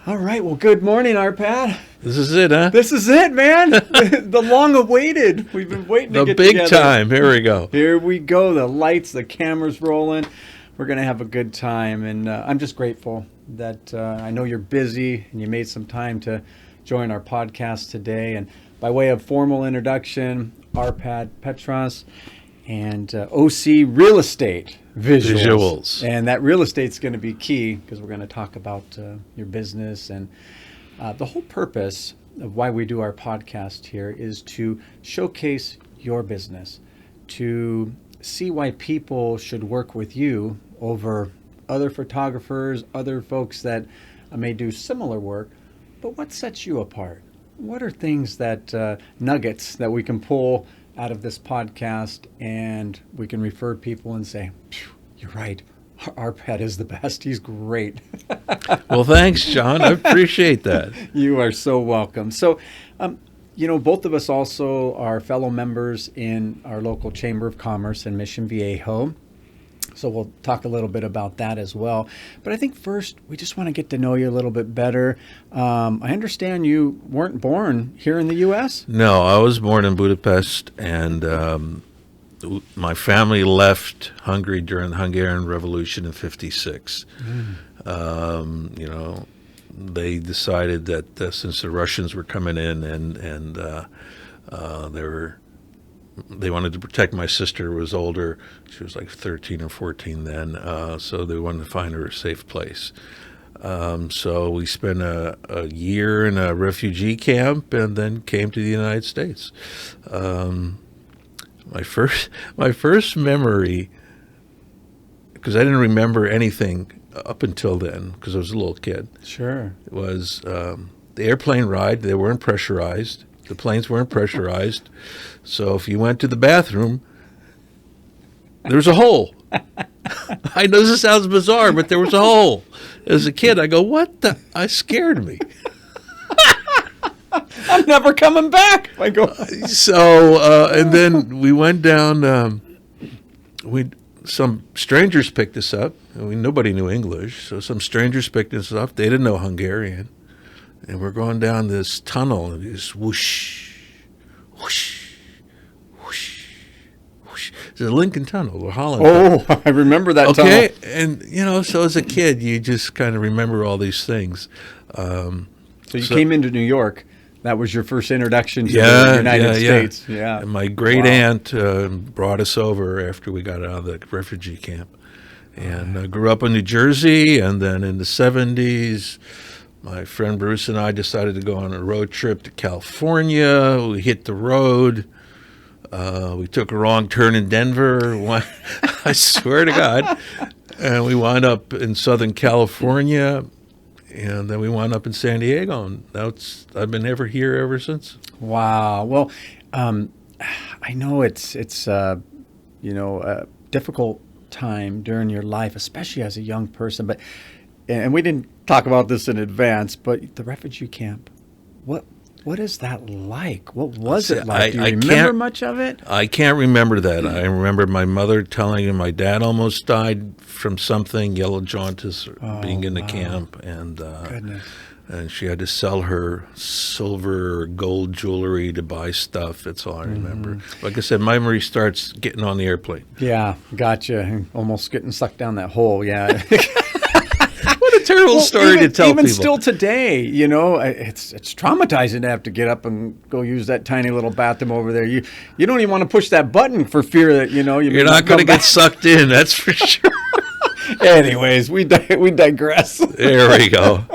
All right. Well, good morning, Arpad. This is it, huh? This is it, man. The long-awaited. We've been waiting to The get big together. time. Here we go. Here we go. The lights, the cameras rolling. We're going to have a good time. And I'm just grateful that I know you're busy and you made some time to join our podcast today. And by way of formal introduction, Arpad Petrass and OC Real Estate Visuals. And that real estate's going to be key because we're going to talk about your business. And the whole purpose of why we do our podcast here is to showcase your business, to see why people should work with you over other photographers, other folks that may do similar work. But what sets you apart? What are things that nuggets that we can pull out of this podcast and we can refer people and say, you're right, Arpad is the best. He's great. Well, thanks, John. I appreciate that. You are so welcome. So, both of us also are fellow members in our local Chamber of Commerce in Mission Viejo. So we'll talk a little bit about that as well. But I think first, we just want to get to know you a little bit better. I understand you weren't born here in the U.S.? No, I was born in Budapest, and my family left Hungary during the Hungarian Revolution in '56. They decided that since the Russians were coming in and they wanted to protect my sister, who was older. She was like 13 or 14 then, so they wanted to find her a safe place. So we spent a year in a refugee camp and then came to the United States. My first memory, because I didn't remember anything up until then, because I was a little kid. Sure. It was the airplane ride. They weren't pressurized. The planes weren't pressurized. So if you went to the bathroom, there was a hole. I know this sounds bizarre, but there was a hole. As a kid, I go, what the? I scared me. I'm never coming back. I go. So, and then we went down, some strangers picked us up. Nobody knew English, so some strangers picked us up. They didn't know Hungarian. And we're going down this tunnel, and it's whoosh, whoosh, whoosh, whoosh. It's a Lincoln Tunnel, or Holland Tunnel. Oh, I remember that tunnel. Okay, and, so as a kid, you just kind of remember all these things. So you came into New York. That was your first introduction to the United States. Yeah. And my great aunt brought us over after we got out of the refugee camp. And I grew up in New Jersey, and then in the 70s, my friend Bruce and I decided to go on a road trip to California. We hit the road. We took a wrong turn in Denver. I swear to God. And we wound up in Southern California. And then we wound up in San Diego. And I've been here ever since. Wow. Well, I know it's a difficult time during your life, especially as a young person. And we didn't talk about this in advance, but the refugee camp, what is that like? What was it like? Do you remember much of it? I can't remember that. I remember my mother telling me my dad almost died from something, yellow jaundice, being in the camp, and she had to sell her silver or gold jewelry to buy stuff. That's all I remember. Like I said, my memory starts getting on the airplane. Yeah, gotcha. Almost getting sucked down that hole, yeah. What a terrible story to tell people. Even still today, it's traumatizing to have to get up and go use that tiny little bathroom over there. You don't even want to push that button for fear that, you're not going to get sucked in, that's for sure. Anyways, we digress. There we go.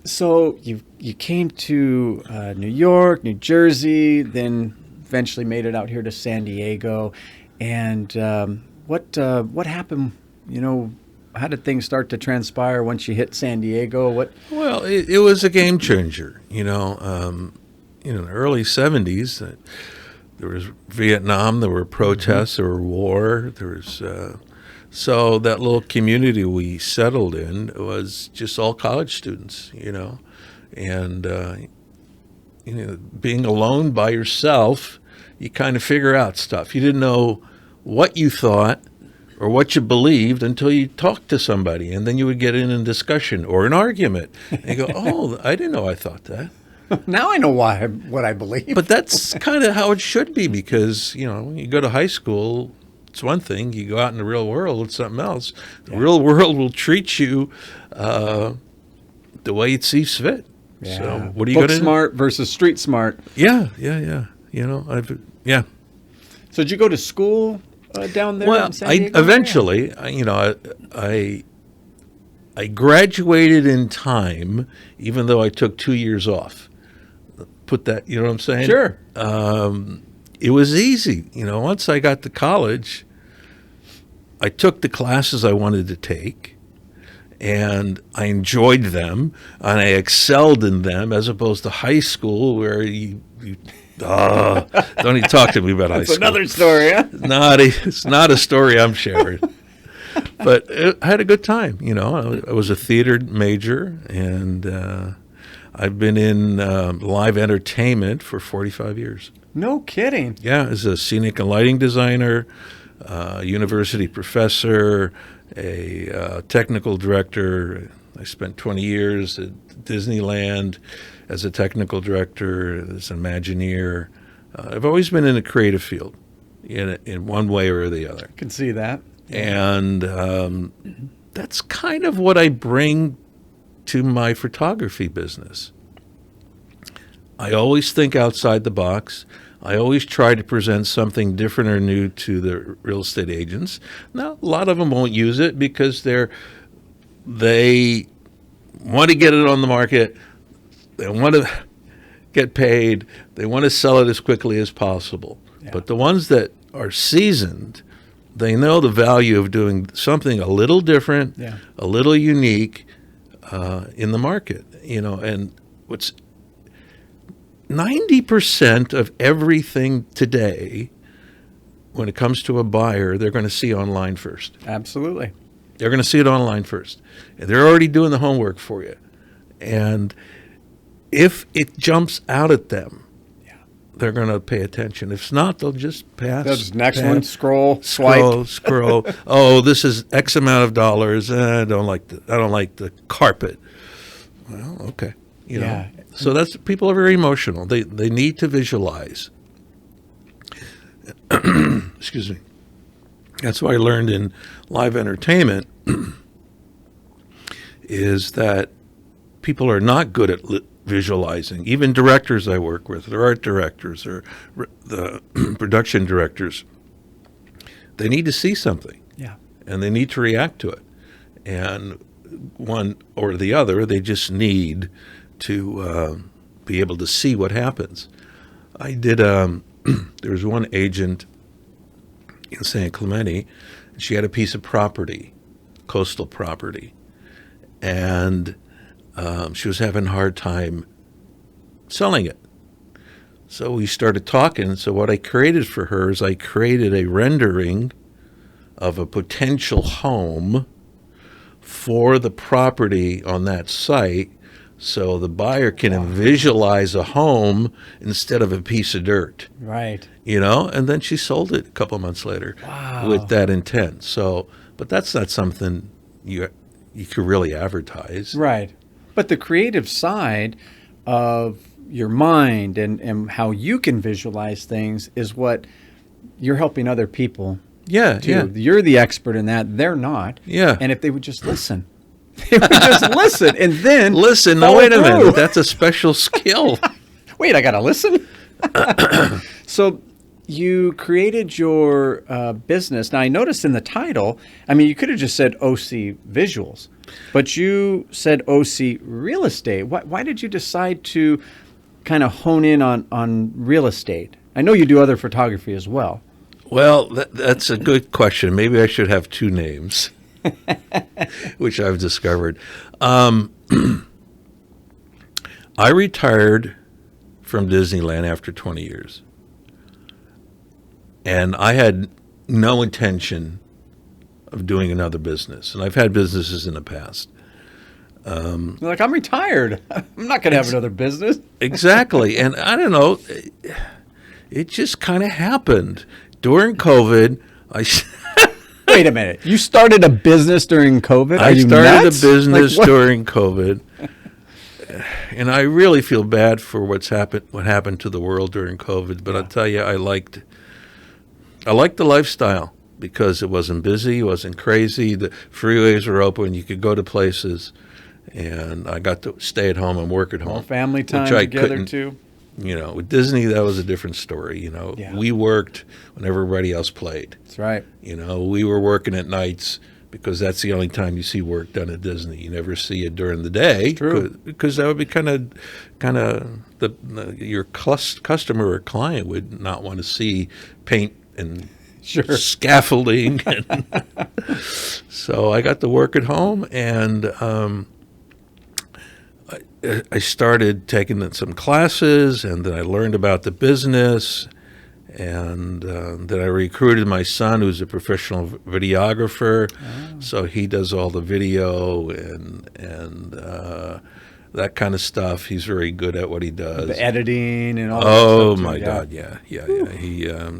So you came to New York, New Jersey, then eventually made it out here to San Diego. And what happened, how did things start to transpire once you hit San Diego? Well, it was a game changer. In the early 70s, there was Vietnam, there were protests, there were war, there was so that little community we settled in was just all college students, and being alone by yourself, you kind of figure out stuff. You didn't know what you thought, or what you believed until you talked to somebody, and then you would get in a discussion or an argument. And you go, oh, I didn't know I thought that. Now I know what I believe. But that's kind of how it should be, because, when you go to high school, it's one thing. You go out in the real world, it's something else. The real world will treat you the way it sees fit. Yeah. So what are you going to do? Book smart versus street smart. Yeah. So did you go to school down there Well, in San Diego? eventually, I graduated in time, even though I took 2 years off. Put that, you know what I'm saying? Sure. It was easy. Once I got to college, I took the classes I wanted to take, and I enjoyed them, and I excelled in them, as opposed to high school where you don't even talk to me about high school. That's another story, huh? It's not a story I'm sharing. But I had a good time. I was a theater major, and I've been in live entertainment for 45 years. No kidding. Yeah, as a scenic and lighting designer, university professor, a technical director. I spent 20 years at Disneyland as a technical director, as an Imagineer. I've always been in the creative field in one way or the other. I can see that. And that's kind of what I bring to my photography business. I always think outside the box. I always try to present something different or new to the real estate agents. Now, a lot of them won't use it because they want to get it on the market. They want to get paid. They want to sell it as quickly as possible. Yeah. But the ones that are seasoned, they know the value of doing something a little different, a little unique in the market. And what's 90% of everything today, when it comes to a buyer, they're going to see online first. Absolutely. They're going to see it online first. And they're already doing the homework for you. And if it jumps out at them, they're going to pay attention. If not, they'll just pass. That's next one, scroll, swipe. Scroll. Oh, this is X amount of dollars. I don't like the carpet. Well, okay. So people are very emotional. They need to visualize. Excuse me. That's what I learned in live entertainment is that people are not good at visualizing. Even directors I work with, or art directors, or the production directors, they need to see something. Yeah. And they need to react to it. And one or the other, they just need to be able to see what happens. I did, there was one agent in San Clemente, and she had a piece of property, coastal property, and she was having a hard time selling it. So we started talking. So what I created for her is I created a rendering of a potential home for the property on that site, so the buyer can visualize a home instead of a piece of dirt. Right. And then she sold it a couple months later with that intent. So, but that's not something you could really advertise. Right. But the creative side of your mind and how you can visualize things is what you're helping other people do. You're the expert in that. They're not. Yeah. And if they would just listen. They would just listen and then listen. No, wait a minute. That's a special skill. Wait, I got to listen? So you created your business. Now, I noticed in the title, you could have just said OC Visuals, but you said OC Real Estate. Why did you decide to kind of hone in on real estate? I know you do other photography as well. Well, that's a good question. Maybe I should have two names, which I've discovered. I retired from Disneyland after 20 years. And I had no intention of doing another business. And I've had businesses in the past. Like, I'm retired. I'm not going to have another business. Exactly. And I don't know, it just kind of happened. During COVID, Wait a minute. You started a business during COVID? I Are you started nuts? a business Like, what? during COVID, and I really feel bad for what happened to the world during COVID. But Yeah. I'll tell you, I liked the lifestyle because it wasn't busy, it wasn't crazy. The freeways were open, you could go to places, and I got to stay at home and work at More home. family time which I together, couldn't- too. With Disney, that was a different story. Yeah. We worked when everybody else played. That's right. We were working at nights because that's the only time you see work done at Disney. You never see it during the day. True. Because that would be kind of your customer or client would not want to see paint and Sure. scaffolding. So I got to work at home, and I started taking some classes, and then I learned about the business, and then I recruited my son, who's a professional videographer. So he does all the video and that kind of stuff. He's very good at what he does. The editing and all that Oh stuff, too. my Yeah. God, yeah.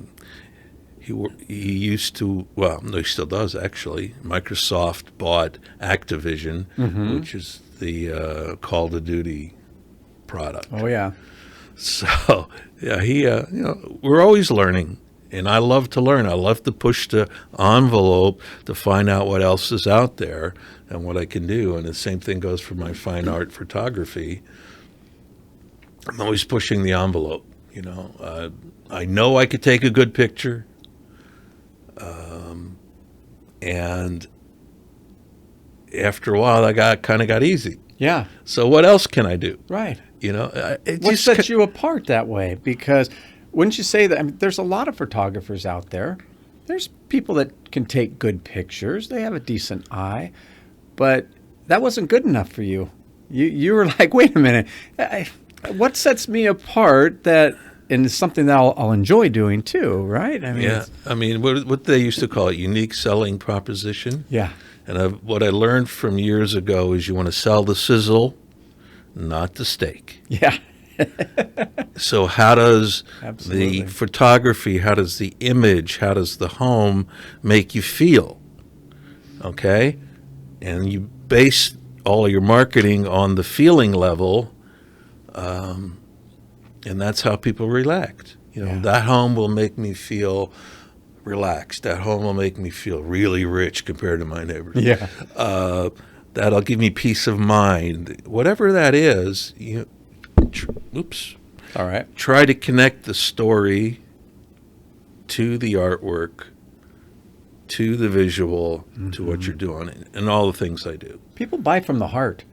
He used to, well, no, he still does actually. Microsoft bought Activision, which is the Call of Duty product. Oh, yeah. So, yeah, we're always learning, and I love to learn. I love to push the envelope to find out what else is out there and what I can do. And the same thing goes for my fine art photography. I'm always pushing the envelope. I know I could take a good picture, and after a while, that kind of got easy. Yeah. So what else can I do? Right. It What just sets you apart that way? Because wouldn't you say that, I mean, there's a lot of photographers out there. There's people that can take good pictures. They have a decent eye. But that wasn't good enough for you. You were like, wait a minute. What sets me apart that, and it's something that I'll enjoy doing too, right? I mean, Yeah, I mean, what they used to call it, unique selling proposition. Yeah. And what I learned from years ago is you want to sell the sizzle, not the steak. Yeah. So how does Absolutely. the photography, how does the image, how does the home make you feel? Okay? And you base all your marketing on the feeling level, and that's how people relax. Yeah. That home will make me feel relaxed. That home will make me feel really rich compared to my neighbors. Yeah. That'll give me peace of mind. Whatever that is, All right. try to connect the story to the artwork, to the visual, to what you're doing, and all the things I do. People buy from the heart.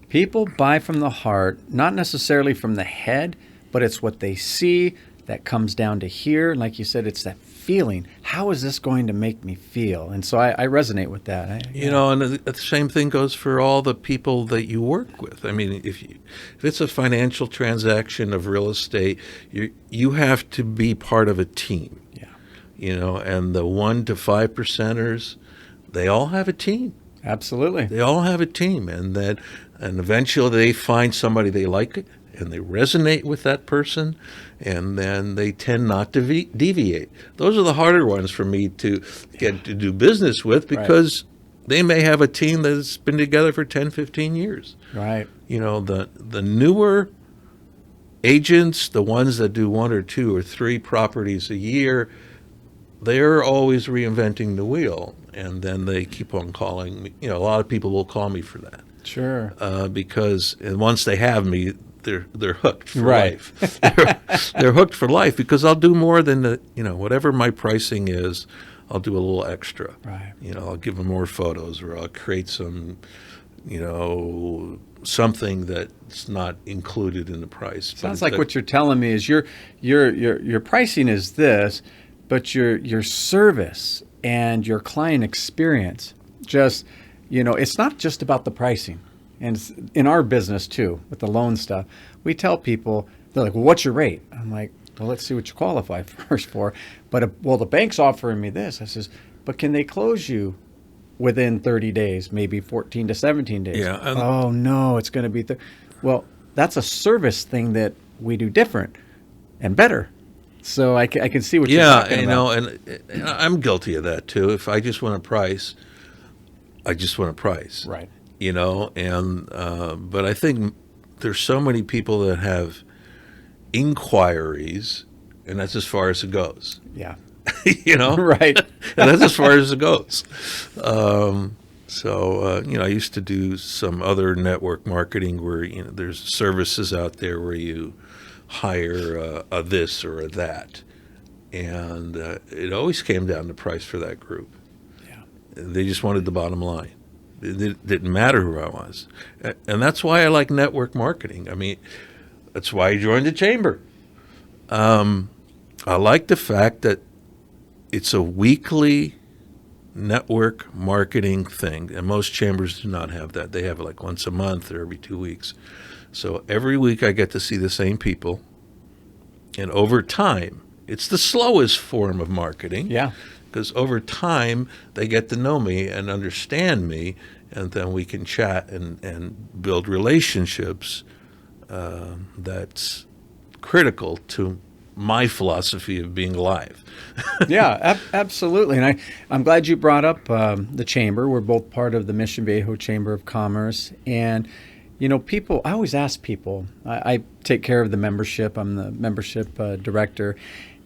People buy from the heart, not necessarily from the head, but it's what they see that comes down to here. Like you said, it's that feeling. How is this going to make me feel? And so I resonate with that. And the same thing goes for all the people that you work with. I mean, if it's a financial transaction of real estate, you have to be part of a team. Yeah. And the 1 to 5%ers, they all have a team. Absolutely. They all have a team, and eventually they find somebody they like, and they resonate with that person, and then they tend not to deviate. Those are the harder ones for me to get to do business with, because they may have a team that's been together for 10, 15 years. Right. The newer agents, the ones that do 1 or 2 or 3 properties a year, they're always reinventing the wheel, and then they keep on calling me. A lot of people will call me for that. Sure. Because once they have me, they're hooked for Right. life. They're hooked for life, because I'll do more than whatever my pricing is. I'll do a little extra. Right. I'll give them more photos, or I'll create some, something that's not included in the price. Sounds like what you're telling me is your pricing is this, but your service and your client experience, just, it's not just about the pricing. And it's in our business too, with the loan stuff, we tell people, they're like, well, what's your rate? I'm like, well, let's see what you qualify first for. But, the bank's offering me this. I says, but can they close you within 30 days, maybe 14 to 17 days? Yeah. Oh, no, it's going to be... Well, that's a service thing that we do different and better. So I can see what you're Yeah, talking you about. know, and I'm guilty of that too. If I just want a price, I just want a price. Right. You know, and but I think there's so many people that have inquiries, and that's as far as it goes. Yeah. You know, Right. and that's as far as it goes. You know, I used to do some other network marketing where, you know, there's services out there where you hire a this or a that, and it always came down to price for that group. Yeah. They just wanted the bottom line. It didn't matter who I was, and that's why I like network marketing. I mean, that's why I joined the chamber. I like the fact that it's a weekly network marketing thing, and most chambers do not have that. They have it like once a month or every 2 weeks. So every week I get to see the same people, and over time, it's the slowest form of marketing. Yeah. Because over time they get to know me and understand me, and then we can chat and build relationships. That's critical to my philosophy of being alive. Yeah, absolutely. And I'm glad you brought up the chamber. We're both part of the Mission Viejo Chamber of Commerce. And, you know, people, I always ask people, I take care of the membership. I'm the membership director.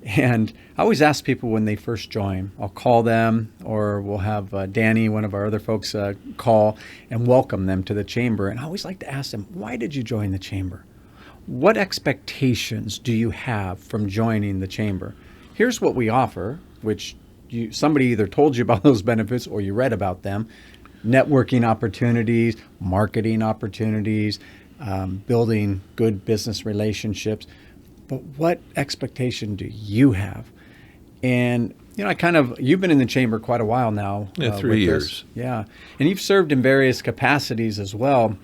And I always ask people when they first join, I'll call them, or we'll have Danny, one of our other folks, call and welcome them to the chamber. And I always like to ask them, why did you join the chamber? What expectations do you have from joining the chamber? Here's what we offer, which somebody either told you about those benefits or you read about them: networking opportunities, marketing opportunities, building good business relationships. But what expectation do you have? And, you know, you've been in the chamber quite a while now. Yeah, 3 years. Yeah. And you've served in various capacities as well,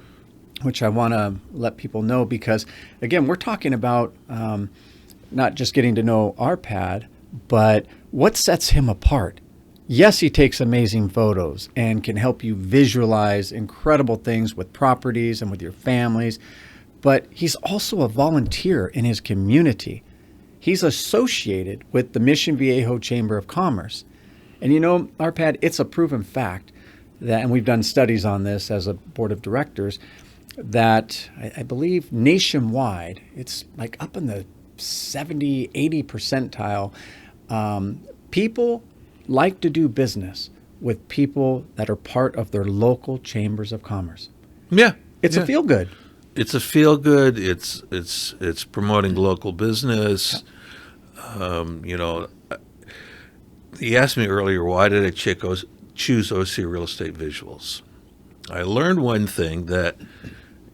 which I want to let people know, because, again, we're talking about not just getting to know Arpad, but what sets him apart. Yes, he takes amazing photos and can help you visualize incredible things with properties and with your families, but he's also a volunteer in his community. He's associated with the Mission Viejo Chamber of Commerce. And you know, Arpad, it's a proven fact that, and we've done studies on this as a board of directors, that I believe nationwide, it's like up in the 70, 80 percentile. People like to do business with people that are part of their local chambers of commerce. Yeah. It's a feel good. It's a feel good. It's promoting local business. You know, he asked me earlier, why did I choose OC Real Estate Visuals? I learned one thing, that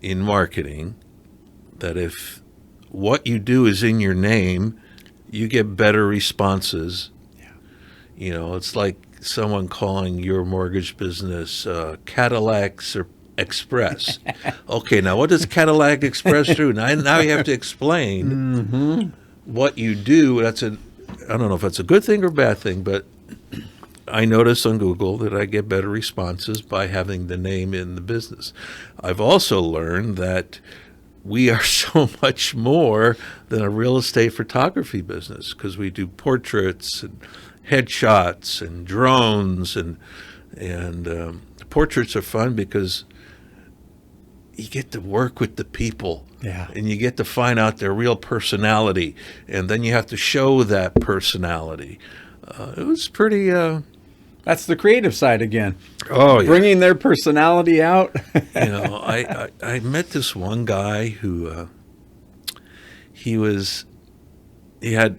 in marketing, that if what you do is in your name, you get better responses. Yeah. You know, it's like someone calling your mortgage business Cadillac Express. Okay, now what does Cadillac Express do? Now you have to explain what you do. I don't know if that's a good thing or bad thing, but I notice on Google that I get better responses by having the name in the business. I've also learned that we are so much more than a real estate photography business, because we do portraits and headshots and drones, and portraits are fun because you get to work with the people. Yeah. And you get to find out their real personality, and then you have to show that personality. It was pretty... That's the creative side again. Oh, yeah. Bringing their personality out. You know, I met this one guy who he had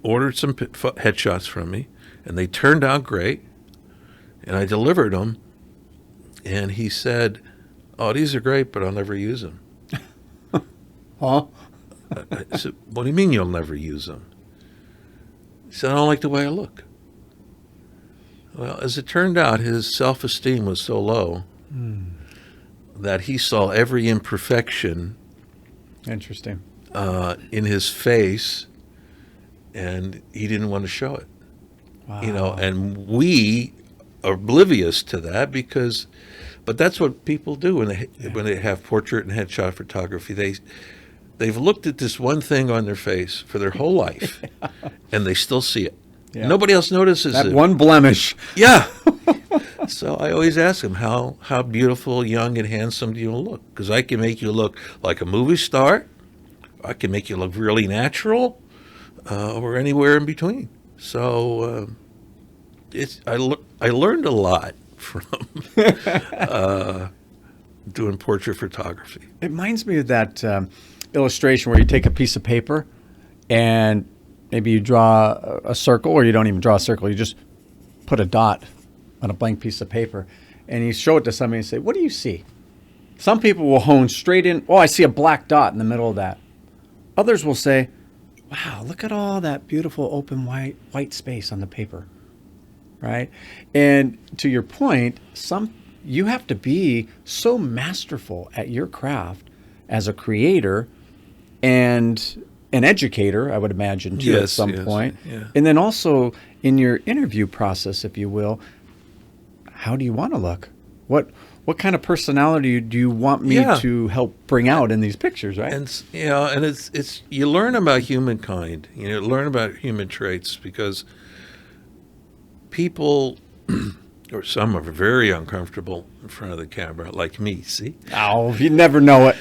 ordered some headshots from me, and they turned out great, and I delivered them, and he said, "Oh, these are great, but I'll never use them." Huh? I said, "What do you mean you'll never use them?" He said, "I don't like the way I look." Well, as it turned out, his self-esteem was so low that he saw every imperfection Interesting. in his face, and he didn't want to show it. Wow. You know, and we are oblivious to that but that's what people do when they have portrait and headshot photography. they've looked at this one thing on their face for their whole life, and they still see it. Yeah. Nobody else notices That it. one blemish. Yeah. So I always ask them, how beautiful, young, and handsome do you look? Because I can make you look like a movie star. I can make you look really natural, or anywhere in between. So I learned a lot from doing portrait photography. It reminds me of that illustration where you take a piece of paper and maybe you draw a circle, or you don't even draw a circle. You just put a dot on a blank piece of paper, and you show it to somebody and say, what do you see? Some people will hone straight in, oh, I see a black dot in the middle of that. Others will say, wow, look at all that beautiful open white space on the paper, right? And to your point, you have to be so masterful at your craft as a creator and an educator, I would imagine, too, at some point. Yeah. And then also in your interview process, if you will, how do you want to look? What kind of personality do you want me to help bring out in these pictures, right? And it's you learn about humankind. You learn about human traits, because people, or some are very uncomfortable in front of the camera, like me. See? Oh, you never know it.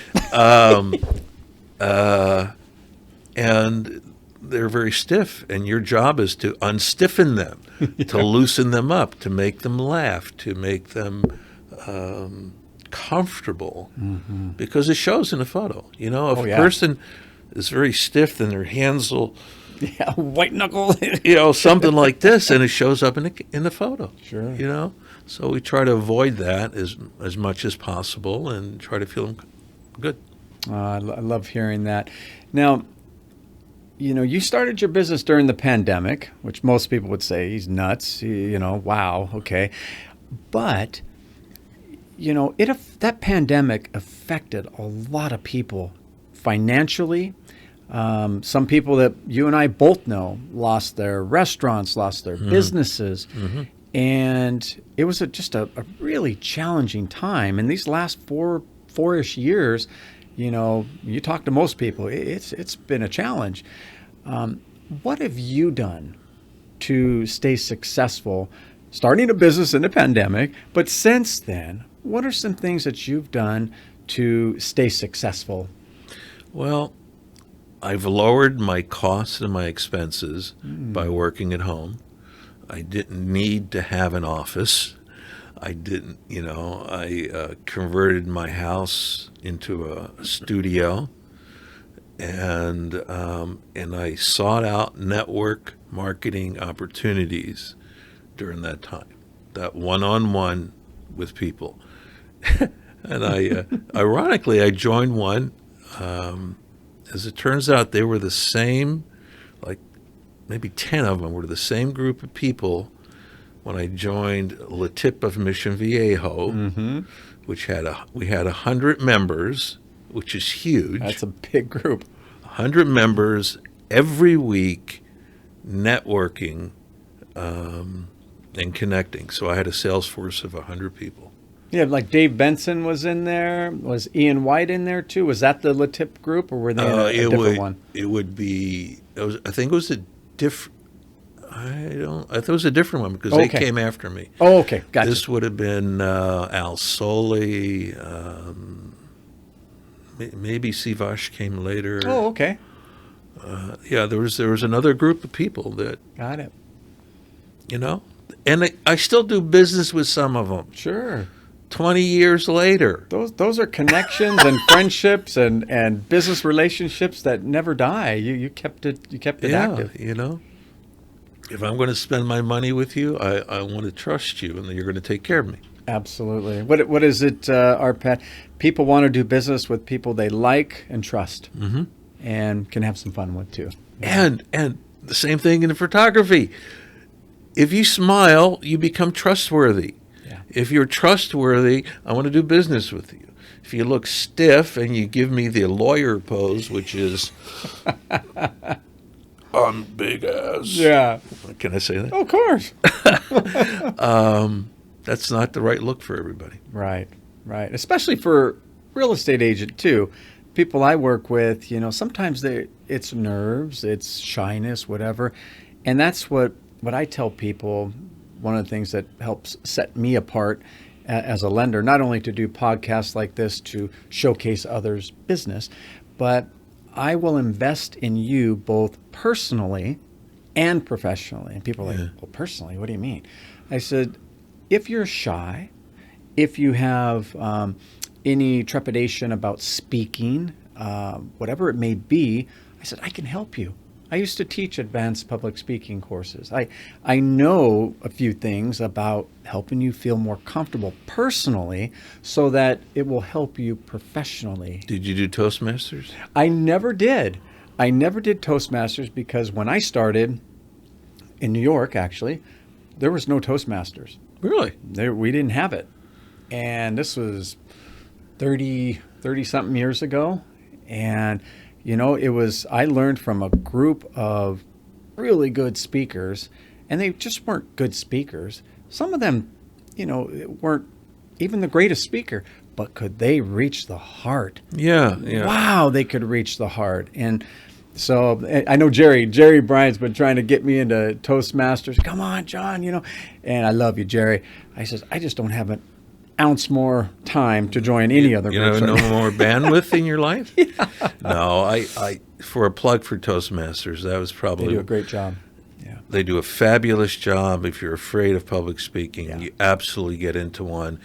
And they're very stiff, and your job is to unstiffen them, to loosen them up, to make them laugh, to make them comfortable, because it shows in a photo. If a person is very stiff, then their hands will, white knuckle, something like this, and it shows up in the photo. Sure. So we try to avoid that as much as possible and try to feel them good. I love hearing that. Now, you started your business during the pandemic, which most people would say he's nuts. Wow, okay. But, that pandemic affected a lot of people financially. Some people that you and I both know lost their restaurants, lost their businesses. And it was just a really challenging time. And these last four-ish years, you talk to most people, it's been a challenge. What have you done to stay successful, starting a business in the pandemic? But since then, what are some things that you've done to stay successful? Well, I've lowered my costs and my expenses by working at home. I didn't need to have an office. I didn't, I converted my house into a studio, and I sought out network marketing opportunities during that time, that one-on-one with people. And ironically, I joined one. As it turns out, they were the same, like maybe 10 of them were the same group of people when I joined La Tip of Mission Viejo, which we had 100 members, which is huge. That's a big group. 100 members every week, networking and connecting. So I had a sales force of 100 people. Yeah, like Dave Benson was in there. Was Ian White in there too? Was that the La Tip group, or were they in a different one? It would be. I think it was a different. I thought it was a different one because they came after me. Oh, okay, gotcha. This would have been Al Soli. Maybe Sivash came later. Oh, okay. There was another group of people that. Got it. And I still do business with some of them. Sure. 20 years later. Those are connections and friendships and business relationships that never die. You kept it active. If I'm going to spend my money with you, I want to trust you, and you're going to take care of me. Absolutely. What is it, Arpad? People want to do business with people they like and trust, and can have some fun with too. And the same thing in photography. If you smile, you become trustworthy. Yeah. If you're trustworthy, I want to do business with you. If you look stiff and you give me the lawyer pose, which is I'm big ass. Yeah. Can I say that? Oh, of course. That's not the right look for everybody. Right. Especially for real estate agent too. people I work with, sometimes it's nerves, it's shyness, whatever. And that's what I tell people. One of the things that helps set me apart as a lender, not only to do podcasts like this to showcase others' business, but I will invest in you both personally and professionally. And people are like, well, personally, what do you mean? I said, if you're shy, if you have any trepidation about speaking, whatever it may be, I said, I can help you. I used to teach advanced public speaking courses. I know a few things about helping you feel more comfortable personally so that it will help you professionally. Did you do Toastmasters? I never did. I never did Toastmasters because when I started in New York, actually, there was no Toastmasters. Really? We didn't have it. And this was 30-something years ago. And I learned from a group of really good speakers, and they just weren't good speakers. Some of them, weren't even the greatest speaker, but could they reach the heart? Yeah. Wow, they could reach the heart. And so I know Jerry Bryant's been trying to get me into Toastmasters. Come on, John, and I love you, Jerry. I says, I just don't have an ounce more time to join any other groups. No more bandwidth in your life? Yeah. No, I for a plug for Toastmasters, that was probably... They do a great job. Yeah. They do a fabulous job. If you're afraid of public speaking, Yeah. you absolutely get into one.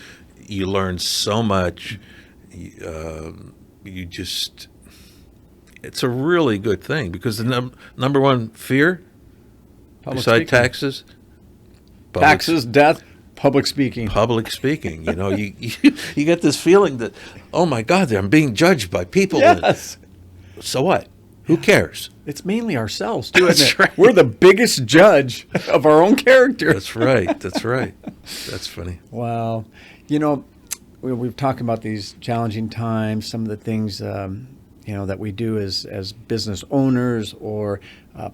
You learn so much. You just... It's a really good thing because the number one fear, besides taxes... Taxes, death... Public speaking. Public speaking. You get this feeling that, oh my God, I'm being judged by people. Yes. So what? Who cares? It's mainly ourselves, too, isn't That's it? right. We're the biggest judge of our own character. That's right. That's funny. Wow. We've talked about these challenging times, some of the things, that we do as business owners or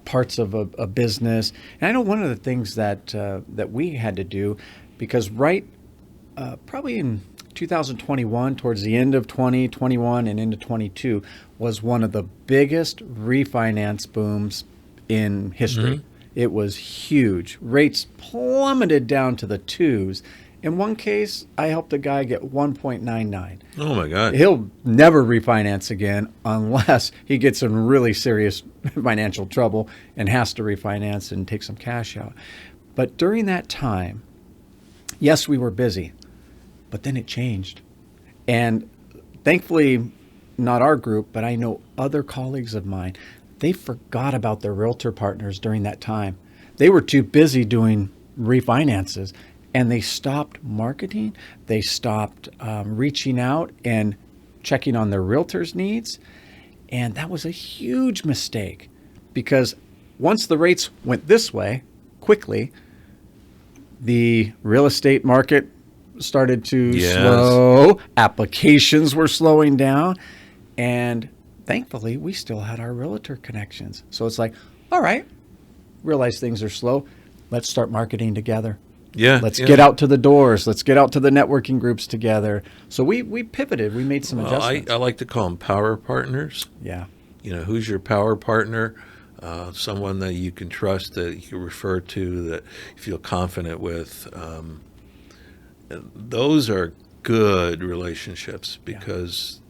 parts of a business. And I know one of the things that we had to do, because probably in 2021, towards the end of 2021 and into 22, was one of the biggest refinance booms in history. Mm-hmm. It was huge. Rates plummeted down to the twos. In one case, I helped a guy get 1.99. Oh my God. He'll never refinance again unless he gets in really serious financial trouble and has to refinance and take some cash out. But during that time, yes, we were busy, but then it changed. And thankfully, not our group, but I know other colleagues of mine, they forgot about their realtor partners during that time. They were too busy doing refinances. And they stopped marketing. They stopped reaching out and checking on their realtors' needs. And that was a huge mistake because once the rates went this way quickly, the real estate market started to slow. Applications were slowing down. And thankfully, we still had our realtor connections. So it's like, all right, realize things are slow. Let's start marketing together. Yeah. Let's get out to the doors. Let's get out to the networking groups together. So we pivoted. We made some adjustments. I like to call them power partners. Yeah. Who's your power partner? Someone that you can trust, that you can refer to, that you feel confident with. Those are good relationships because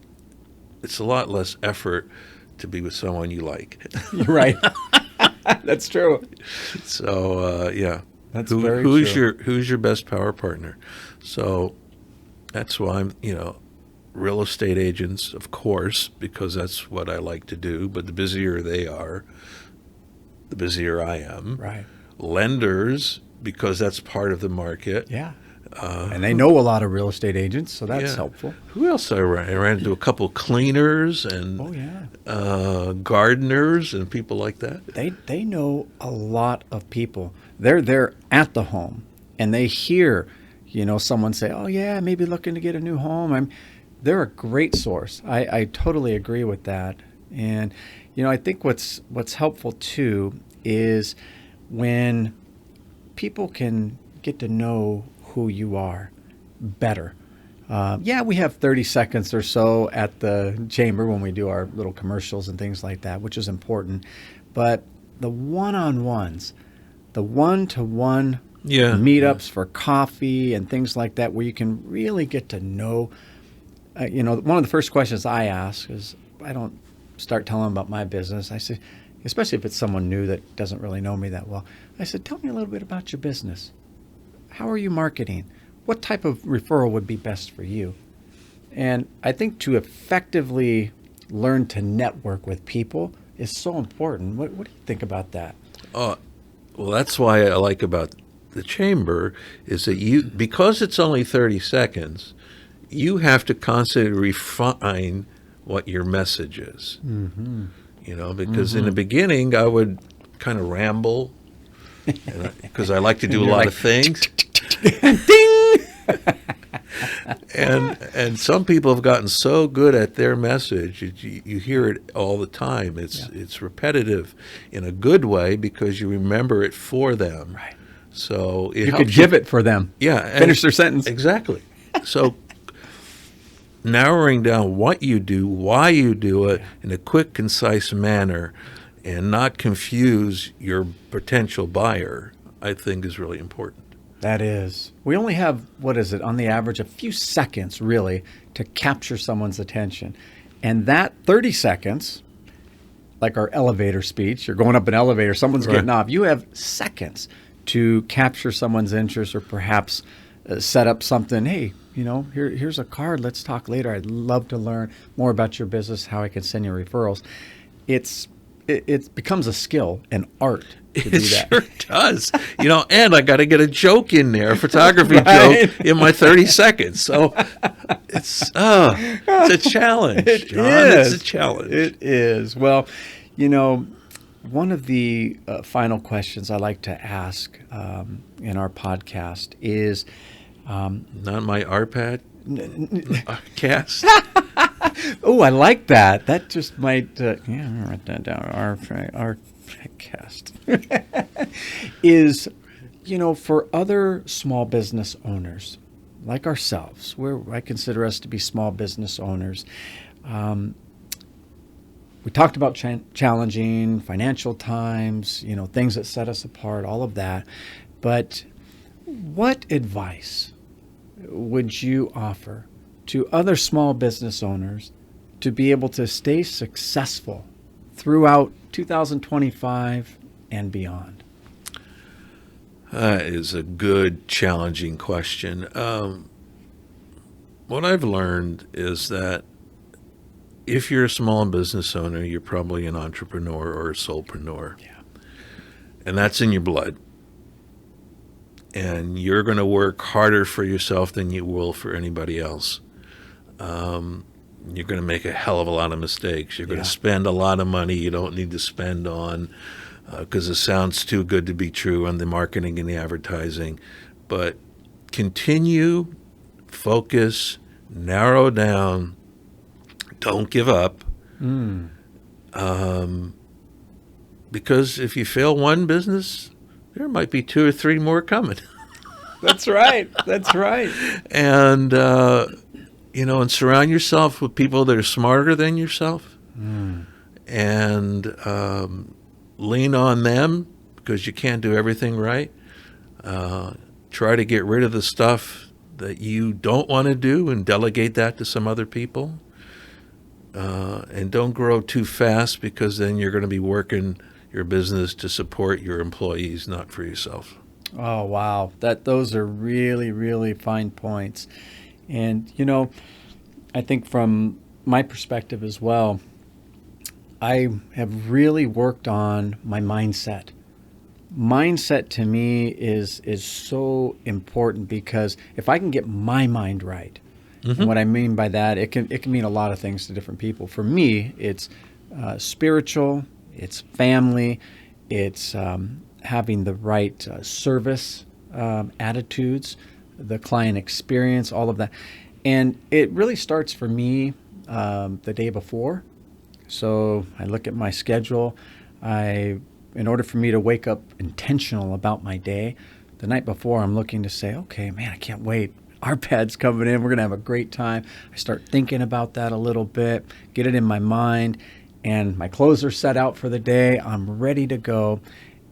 it's a lot less effort to be with someone you like. You're right. That's true. So, yeah. That's very true. Who's your best power partner? So that's why I'm, real estate agents, of course, because that's what I like to do. But the busier they are, the busier I am. Right. Lenders, because that's part of the market. Yeah. And they know a lot of real estate agents, so that's helpful. Who else I ran? I ran into a couple cleaners and gardeners and people like that. They know a lot of people. They're there at the home, and they hear, someone say, "Oh yeah, maybe looking to get a new home." They're a great source. I totally agree with that. And I think what's helpful too is when people can get to know who you are better. Yeah, we have 30 seconds or so at the chamber when we do our little commercials and things like that, which is important. But the one-on-ones, the one-to-one meetups for coffee and things like that, where you can really get to know, one of the first questions I ask is, I don't start telling them about my business. I say, especially if it's someone new that doesn't really know me that well, I said, tell me a little bit about your business. How are you marketing? What type of referral would be best for you? And I think to effectively learn to network with people is so important. What do you think about that? Well, that's why I like about the chamber is that because it's only 30 seconds, you have to constantly refine what your message is. Mm-hmm. Because in the beginning I would kind of ramble because I like to do a lot of things. Ding! and some people have gotten so good at their message, you hear it all the time. It's repetitive in a good way because you remember it for them. Right. So you could give it for them. Yeah. Finish their sentence. Exactly. So narrowing down what you do, why you do it in a quick, concise manner, and not confuse your potential buyer, I think is really important. That is. We only have, on the average, a few seconds, really, to capture someone's attention. And that 30 seconds, like our elevator speech, you're going up an elevator, someone's getting off, you have seconds to capture someone's interest or perhaps set up something. Hey, here's a card. Let's talk later. I'd love to learn more about your business, how I can send you referrals. It becomes a skill, an art to do that. It sure does. And I got to get a joke in there, a photography joke in my 30 seconds. So it's a challenge, John. It's a challenge. It is. Well, one of the final questions I like to ask in our podcast is... not my Arpad cast. Oh, I like that. That just might, write that down. Our cast is, for other small business owners like ourselves, where I consider us to be small business owners. We talked about challenging financial times, things that set us apart, all of that. But what advice would you offer to other small business owners to be able to stay successful throughout 2025 and beyond? That is a good, challenging question. What I've learned is that if you're a small business owner, you're probably an entrepreneur or a soulpreneur. Yeah. And that's in your blood. And you're going to work harder for yourself than you will for anybody else. You're going to make a hell of a lot of mistakes. You're going to spend a lot of money you don't need to spend on because it sounds too good to be true on the marketing and the advertising. But continue, focus, narrow down, don't give up. Because if you fail one business, there might be 2 or 3 more coming. That's right. That's right. And, and surround yourself with people that are smarter than yourself. And lean on them because you can't do everything right. Try to get rid of the stuff that you don't want to do and delegate that to some other people. And don't grow too fast because then you're going to be working your business to support your employees, not for yourself. Oh, wow. Those are really, really fine points. And, I think from my perspective as well, I have really worked on my mindset. Mindset to me is so important because if I can get my mind right, and what I mean by that, it can mean a lot of things to different people. For me, it's spiritual, it's family, it's having the right service attitudes, the client experience, all of that. And it really starts for me the day before. So I look at my schedule. In order for me to wake up intentional about my day, the night before I'm looking to say, okay, man, I can't wait. Arpad's coming in. We're going to have a great time. I start thinking about that a little bit, get it in my mind, and my clothes are set out for the day. I'm ready to go.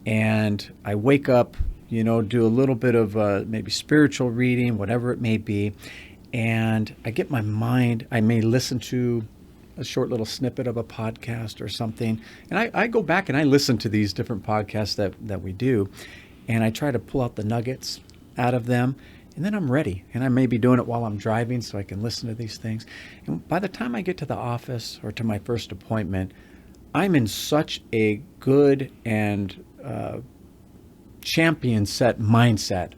And I wake up, do a little bit of maybe spiritual reading, whatever it may be. And I get my mind, I may listen to a short little snippet of a podcast or something. And I go back and I listen to these different podcasts that we do. And I try to pull out the nuggets out of them. And then I'm ready. And I may be doing it while I'm driving so I can listen to these things. And by the time I get to the office or to my first appointment, I'm in such a good and champion set mindset.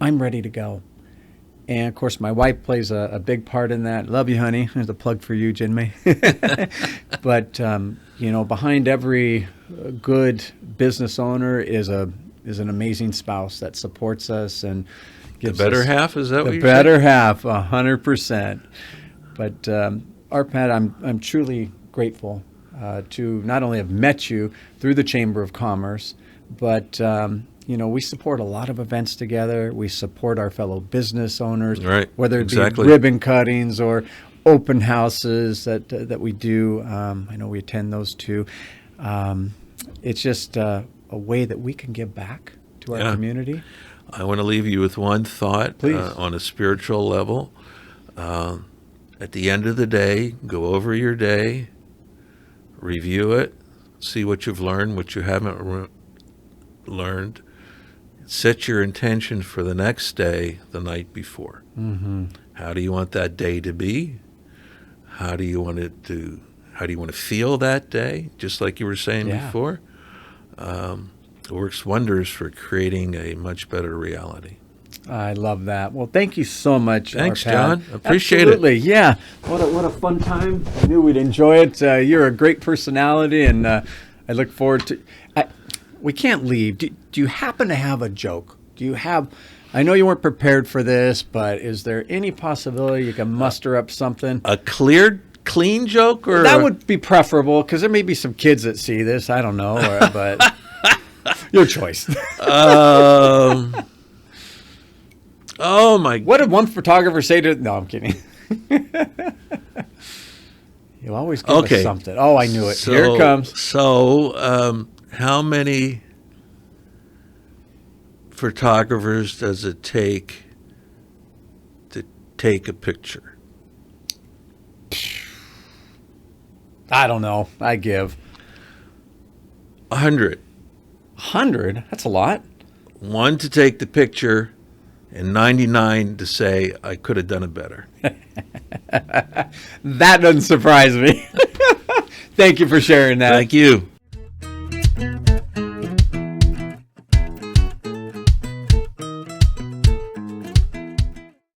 I'm ready to go. And of course, my wife plays a big part in that. Love you, honey. There's a plug for you, Jinmei. But behind every good business owner is an amazing spouse that supports us and gives the better us half. Is that what the you're better saying? half? 100%. But Arpad, I'm truly grateful to not only have met you through the Chamber of Commerce, but we support a lot of events together. We support our fellow business owners, Right, whether it exactly. be ribbon cuttings or open houses that we do. I know we attend those too. It's just a way that we can give back to our community. I want to leave you with one thought. Please. On a spiritual level. At the end of the day, go over your day, review it, see what you've learned, what you haven't learned. Set your intention for the next day the night before. Mm-hmm. How do you want that day to be? How do you want to feel that day? Just like you were saying before. It works wonders for creating a much better reality. I love that. Well, thank you so much. Thanks, Arpad. John. Appreciate Absolutely. it. Yeah. What a fun time. I knew we'd enjoy it. You're a great personality, and I look forward to. We can't leave. Do you happen to have a joke? I know you weren't prepared for this, but is there any possibility you can muster up something? A clean joke, or That would be preferable, because there may be some kids that see this. I don't know, but your choice. Oh my! What did one photographer say to? No, I'm kidding. You always give us something. Oh, I knew it. Here it comes. So, how many photographers does it take to take a picture? I don't know. I give 100. 100. That's a lot. 1 to take the picture, and 99 to say I could have done it better. That doesn't surprise me. Thank you for sharing that. Thank you.